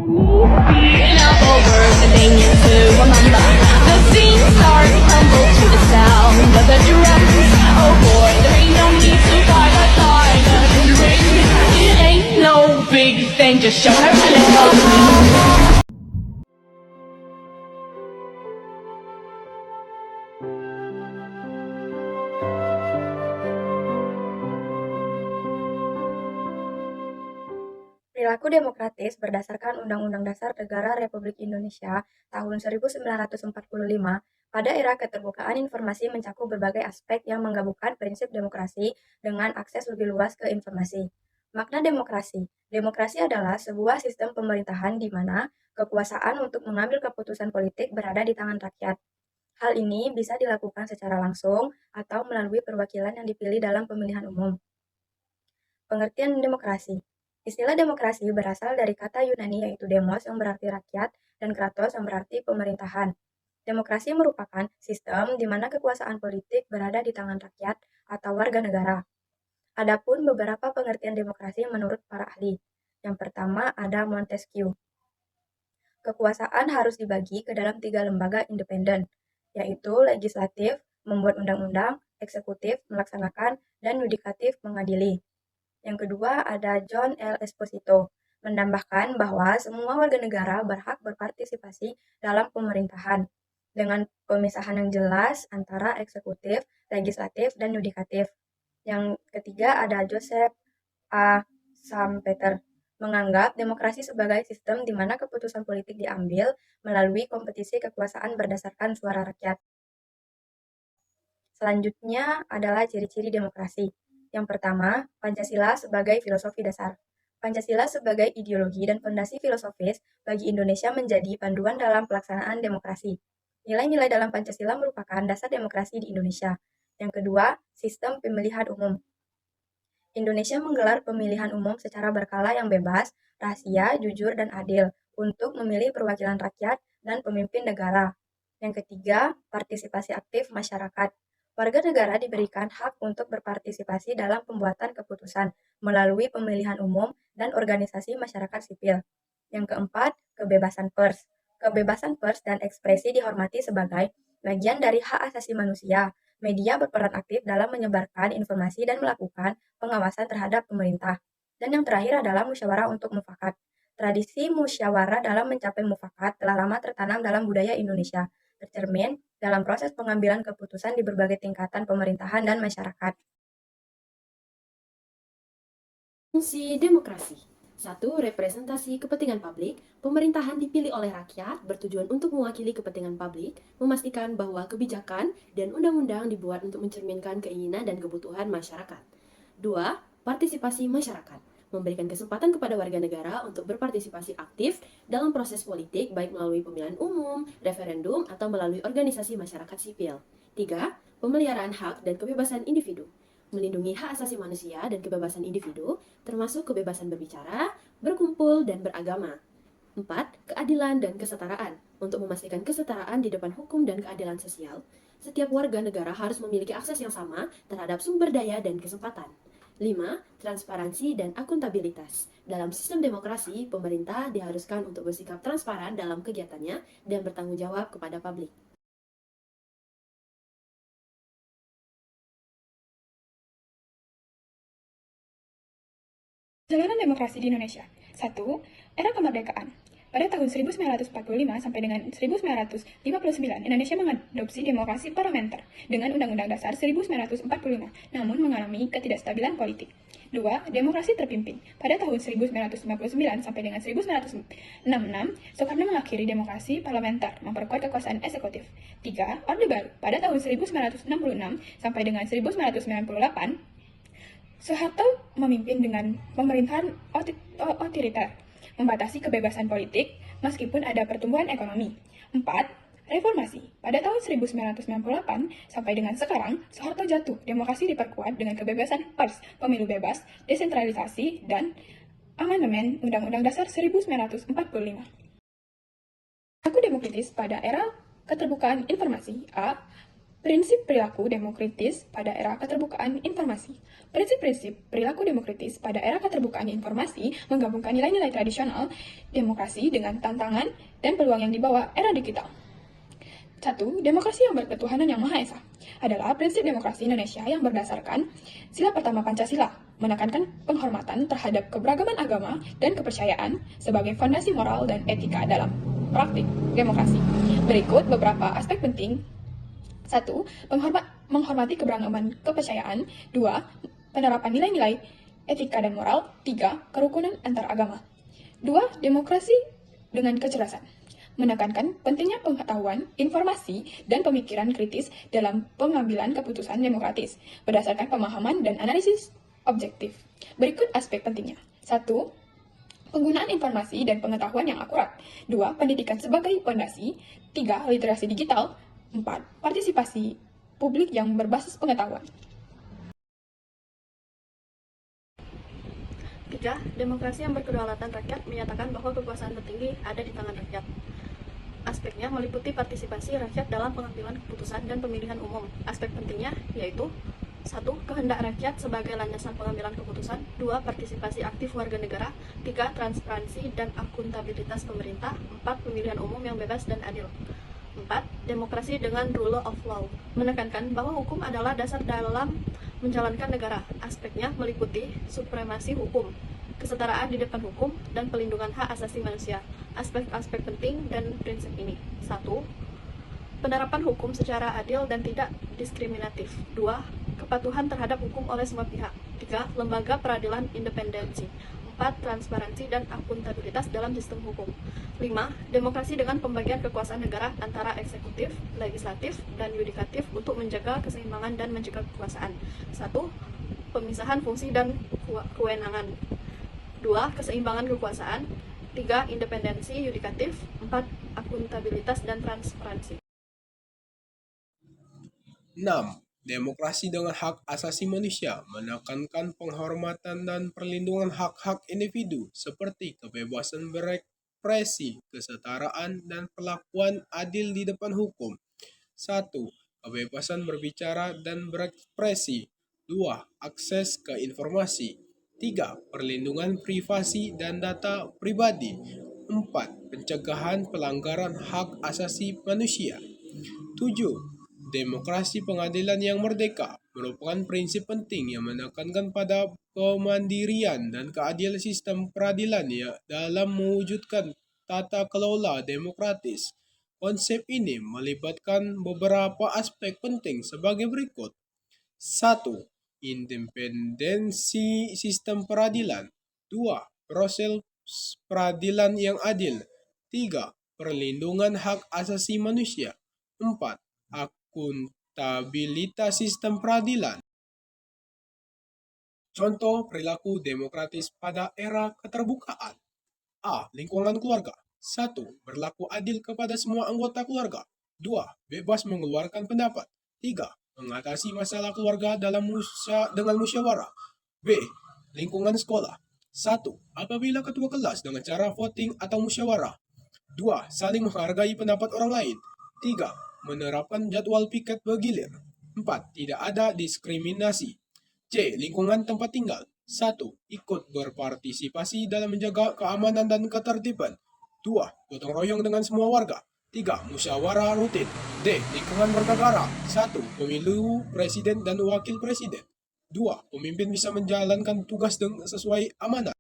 Now over the danger to remember. The scene starts to tumble to the sound of the drums. Oh boy, there ain't no need to fight the silent ring. It ain't no big thing, just show her a little. Perilaku demokratis berdasarkan Undang-Undang Dasar Negara Republik Indonesia tahun 1945, pada era keterbukaan informasi mencakup berbagai aspek yang menggabungkan prinsip demokrasi dengan akses lebih luas ke informasi. Makna demokrasi. Demokrasi adalah sebuah sistem pemerintahan di mana kekuasaan untuk mengambil keputusan politik berada di tangan rakyat. Hal ini bisa dilakukan secara langsung atau melalui perwakilan yang dipilih dalam pemilihan umum. Pengertian demokrasi. Istilah demokrasi berasal dari kata Yunani yaitu demos yang berarti rakyat dan kratos yang berarti pemerintahan. Demokrasi merupakan sistem di mana kekuasaan politik berada di tangan rakyat atau warga negara. Adapun beberapa pengertian demokrasi menurut para ahli. Yang pertama ada Montesquieu. Kekuasaan harus dibagi ke dalam 3 lembaga independen, yaitu legislatif, membuat undang-undang, eksekutif, melaksanakan, dan yudikatif, mengadili. Yang kedua ada John L. Esposito, menambahkan bahwa semua warga negara berhak berpartisipasi dalam pemerintahan, dengan pemisahan yang jelas antara eksekutif, legislatif, dan yudikatif. Yang ketiga ada Joseph A. Schumpeter, menganggap demokrasi sebagai sistem di mana keputusan politik diambil melalui kompetisi kekuasaan berdasarkan suara rakyat. Selanjutnya adalah ciri-ciri demokrasi. Yang pertama, Pancasila sebagai filosofi dasar. Pancasila sebagai ideologi dan fondasi filosofis bagi Indonesia menjadi panduan dalam pelaksanaan demokrasi. Nilai-nilai dalam Pancasila merupakan dasar demokrasi di Indonesia. Yang kedua, sistem pemilihan umum. Indonesia menggelar pemilihan umum secara berkala yang bebas, rahasia, jujur, dan adil untuk memilih perwakilan rakyat dan pemimpin negara. Yang ketiga, partisipasi aktif masyarakat. Warga negara diberikan hak untuk berpartisipasi dalam pembuatan keputusan melalui pemilihan umum dan organisasi masyarakat sipil. Yang keempat, kebebasan pers. Kebebasan pers dan ekspresi dihormati sebagai bagian dari hak asasi manusia. Media berperan aktif dalam menyebarkan informasi dan melakukan pengawasan terhadap pemerintah. Dan yang terakhir adalah musyawarah untuk mufakat. Tradisi musyawarah dalam mencapai mufakat telah lama tertanam dalam budaya Indonesia, tercermin dalam proses pengambilan keputusan di berbagai tingkatan pemerintahan dan masyarakat. Fungsi demokrasi. 1. Representasi kepentingan publik. Pemerintahan dipilih oleh rakyat bertujuan untuk mewakili kepentingan publik, memastikan bahwa kebijakan dan undang-undang dibuat untuk mencerminkan keinginan dan kebutuhan masyarakat. 2. Partisipasi masyarakat. Memberikan kesempatan kepada warga negara untuk berpartisipasi aktif dalam proses politik baik melalui pemilihan umum, referendum, atau melalui organisasi masyarakat sipil. 3. Pemeliharaan hak dan kebebasan individu. Melindungi hak asasi manusia dan kebebasan individu, termasuk kebebasan berbicara, berkumpul, dan beragama. 4. Keadilan dan kesetaraan. Untuk memastikan kesetaraan di depan hukum dan keadilan sosial, setiap warga negara harus memiliki akses yang sama terhadap sumber daya dan kesempatan. 5. Transparansi dan akuntabilitas. Dalam sistem demokrasi, pemerintah diharuskan untuk bersikap transparan dalam kegiatannya dan bertanggung jawab kepada publik. Perjalanan demokrasi di Indonesia. 1. Era kemerdekaan. Pada tahun 1945 sampai dengan 1959, Indonesia mengadopsi demokrasi parlementer dengan Undang-Undang Dasar 1945, namun mengalami ketidakstabilan politik. 2. Demokrasi terpimpin. Pada tahun 1959 sampai dengan 1966, Soekarno mengakhiri demokrasi parlementer, memperkuat kekuasaan eksekutif. 3. Orde Baru. Pada tahun 1966 sampai dengan 1998, Soeharto memimpin dengan pemerintahan otoriter, membatasi kebebasan politik meskipun ada pertumbuhan ekonomi. 4. Reformasi. Pada tahun 1998 sampai dengan sekarang, Soeharto jatuh, demokrasi diperkuat dengan kebebasan pers, pemilu bebas, desentralisasi, dan amandemen Undang-Undang Dasar 1945. Perilaku demokratis pada era keterbukaan informasi. A. Prinsip perilaku demokratis pada era keterbukaan informasi. Prinsip-prinsip perilaku demokratis pada era keterbukaan informasi menggabungkan nilai-nilai tradisional demokrasi dengan tantangan dan peluang yang dibawa era digital. 1. Demokrasi yang berketuhanan yang Maha Esa adalah prinsip demokrasi Indonesia yang berdasarkan sila pertama Pancasila, menekankan penghormatan terhadap keberagaman agama dan kepercayaan sebagai fondasi moral dan etika dalam praktik demokrasi. Berikut beberapa aspek penting. 1. Menghormati keberagaman kepercayaan. 2. Penerapan nilai-nilai etika dan moral. 3. Kerukunan antar agama. 2. Demokrasi dengan kecerdasan, menekankan pentingnya pengetahuan, informasi, dan pemikiran kritis dalam pengambilan keputusan demokratis berdasarkan pemahaman dan analisis objektif. Berikut aspek pentingnya. 1. Penggunaan informasi dan pengetahuan yang akurat. 2. Pendidikan sebagai fondasi. 3. Literasi digital. 4. Partisipasi publik yang berbasis pengetahuan. 3. Demokrasi yang berkedaulatan rakyat menyatakan bahwa kekuasaan tertinggi ada di tangan rakyat. Aspeknya meliputi partisipasi rakyat dalam pengambilan keputusan dan pemilihan umum. Aspek pentingnya yaitu 1. Kehendak rakyat sebagai landasan pengambilan keputusan. 2. Partisipasi aktif warga negara. 3. Transparansi dan akuntabilitas pemerintah. 4. Pemilihan umum yang bebas dan adil. 4. Demokrasi dengan rule of law, menekankan bahwa hukum adalah dasar dalam menjalankan negara. Aspeknya meliputi supremasi hukum, kesetaraan di depan hukum, dan pelindungan hak asasi manusia. Aspek-aspek penting dan prinsip ini. 1. Penerapan hukum secara adil dan tidak diskriminatif. 2. Kepatuhan terhadap hukum oleh semua pihak. 3. Lembaga peradilan independensi. 4. Transparansi dan akuntabilitas dalam sistem hukum. 5. Demokrasi dengan pembagian kekuasaan negara antara eksekutif, legislatif, dan yudikatif untuk menjaga keseimbangan dan mencegah kekuasaan. 1. Pemisahan fungsi dan kewenangan. 2. Keseimbangan kekuasaan. 3. Independensi yudikatif. 4. Akuntabilitas dan transparansi. 6. Demokrasi dengan hak asasi manusia menekankan penghormatan dan perlindungan hak-hak individu seperti kebebasan berekspresi, kesetaraan, dan perlakuan adil di depan hukum. 1. Kebebasan berbicara dan berekspresi. 2. Akses ke informasi. 3. Perlindungan privasi dan data pribadi. 4. Pencegahan pelanggaran hak asasi manusia. 7. Demokrasi pengadilan yang merdeka merupakan prinsip penting yang menekankan pada kemandirian dan keadilan sistem peradilan dalam mewujudkan tata kelola demokratis. Konsep ini melibatkan beberapa aspek penting sebagai berikut. 1. Independensi sistem peradilan. 2. Proses peradilan yang adil. 3. Perlindungan hak asasi manusia. 4. Akuntabilitas sistem peradilan. Contoh perilaku demokratis pada era keterbukaan. A. Lingkungan keluarga. 1. Berlaku adil kepada semua anggota keluarga. 2. Bebas mengeluarkan pendapat. 3. Mengatasi masalah keluarga dengan musyawarah. B. Lingkungan sekolah. 1. Apabila ketua kelas dengan cara voting atau musyawarah. 2. Saling menghargai pendapat orang lain. 3. Menerapkan jadwal piket bergilir. 4. Tidak ada diskriminasi. C. Lingkungan tempat tinggal. 1. Ikut berpartisipasi dalam menjaga keamanan dan ketertiban. 2. Gotong royong dengan semua warga. 3. Musyawarah rutin. D. Lingkungan bernegara. 1. Pemilu presiden dan wakil presiden. 2. Pemimpin bisa menjalankan tugas sesuai amanat.